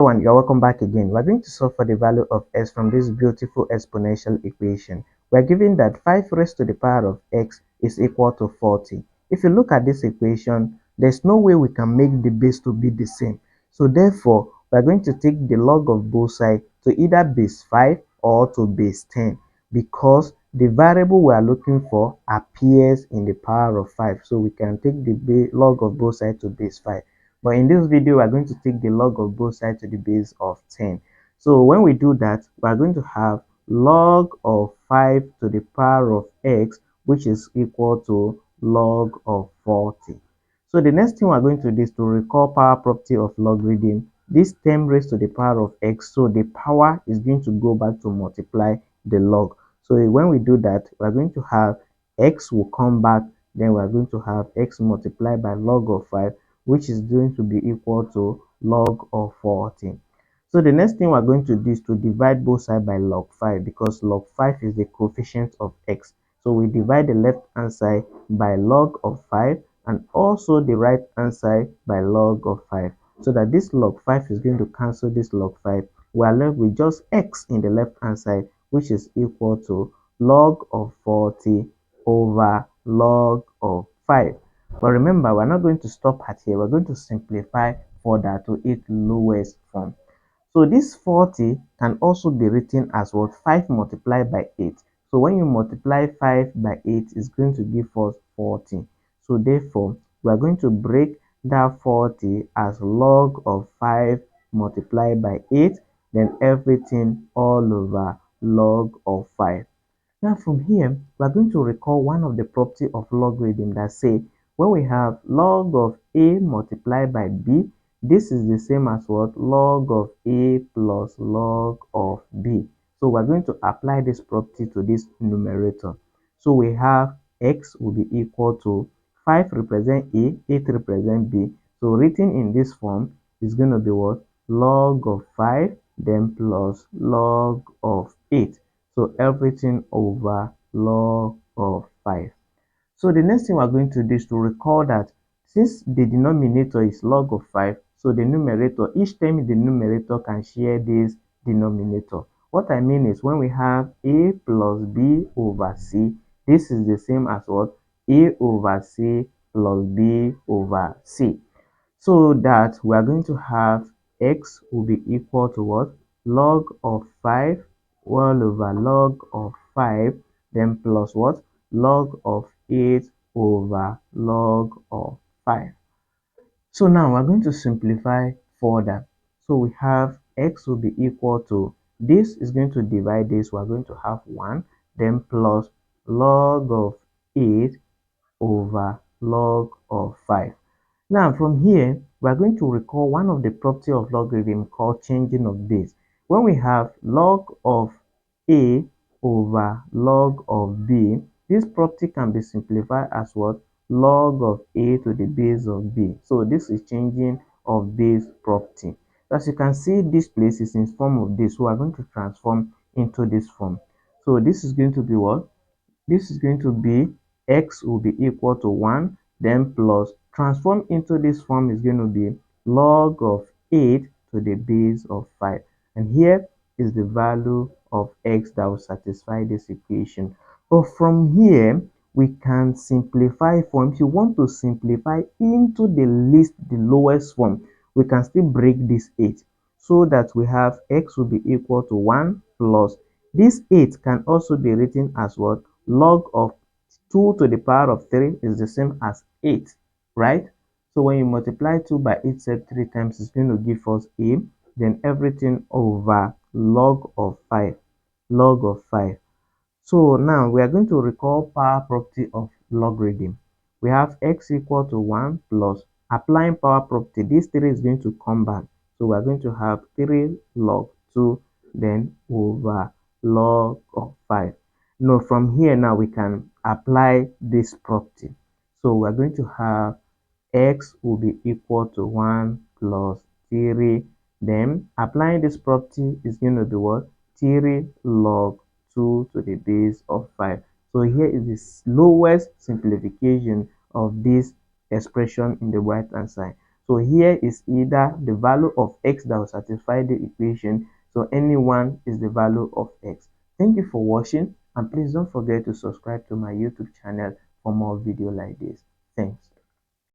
Everyone, you're welcome back again. We're going to solve for the value of x from this beautiful exponential equation. We're given that 5 raised to the power of x is equal to 40. If you look at this equation, there's no way we can make the base to be the same. So therefore, we're going to take the log of both sides to either base 5 or to base 10 because the variable we are looking for appears in the power of 5. So we can take the log of both sides to base 5. But in this video, we're going to take the log of both sides to the base of 10. So when we do that, we're going to have log of 5 to the power of x, which is equal to log of 40. So the next thing we're going to do is to recall power property of logarithm. This term raised to the power of x, so the power is going to go back to multiply the log. So when we do that, we're going to have x will come back, then we're going to have x multiplied by log of 5, which is going to be equal to log of 40. So the next thing we're going to do is to divide both sides by log 5 because log 5 is the coefficient of x. So we divide the left hand side by log of 5 and also the right hand side by log of 5. So that this log 5 is going to cancel this log 5. We are left with just x in the left hand side, which is equal to log of 40 over log of 5. But remember, we're not going to stop at here. We're going to simplify further to its lowest form. So this 40 can also be written as what? 5 multiplied by 8. So when you multiply 5 by 8, it's going to give us 40. So therefore, we are going to break that 40 as log of 5 multiplied by 8, then everything all over log of 5. Now from here, we are going to recall one of the property of logarithm that say when we have log of a multiplied by b, this is the same as what? Log of a plus log of b. So we're going to apply this property to this numerator. So we have x will be equal to 5 represent a, 8 represent b. So written in this form is going to be what? Log of 5 then plus log of 8. So everything over log of 5. So the next thing we're going to do is to recall that since the denominator is log of 5, so the numerator, each term in the numerator can share this denominator. What I mean is when we have a plus b over c, this is the same as what? A over c plus b over c. So that we are going to have x will be equal to what? Log of 5 all over log of 5, then plus what? Log of 8 over log of 5. So now we're going to simplify further. So we have x will be equal to, this is going to divide this, we're going to have 1, then plus log of 8 over log of 5. Now from here, we are going to recall one of the property of logarithm called changing of base. When we have log of a over log of b, this property can be simplified as what? Log of a to the base of b. So this is changing of base property. As you can see, this place is in form of this. So we are going to transform into this form. So this is going to be what? This is going to be x will be equal to 1, then plus transform into this form is going to be log of 8 to the base of 5. And here is the value of x that will satisfy this equation. But from here, we can simplify form. If you want to simplify into the least, the lowest form, we can still break this 8 so that we have x will be equal to 1 plus this 8 can also be written as what? Log of 2 to the power of 3 is the same as 8, right? So when you multiply 2 by 8 set 3 times, it's going to give us a, then everything over log of 5, log of 5. So now we are going to recall power property of logarithm. We have x equal to 1 plus applying power property. This 3 is going to come back. So we are going to have 3 log 2 then over log of 5. Now from here now we can apply this property. So we are going to have x will be equal to 1 plus 3. Then applying this property is going to be what? 3 log 2 to the base of 5. So here is the lowest simplification of this expression in the right hand side. So here is either the value of x that will satisfy the equation, so any one is the value of x. Thank you for watching, and please don't forget to subscribe to my YouTube channel for more video like this. Thanks.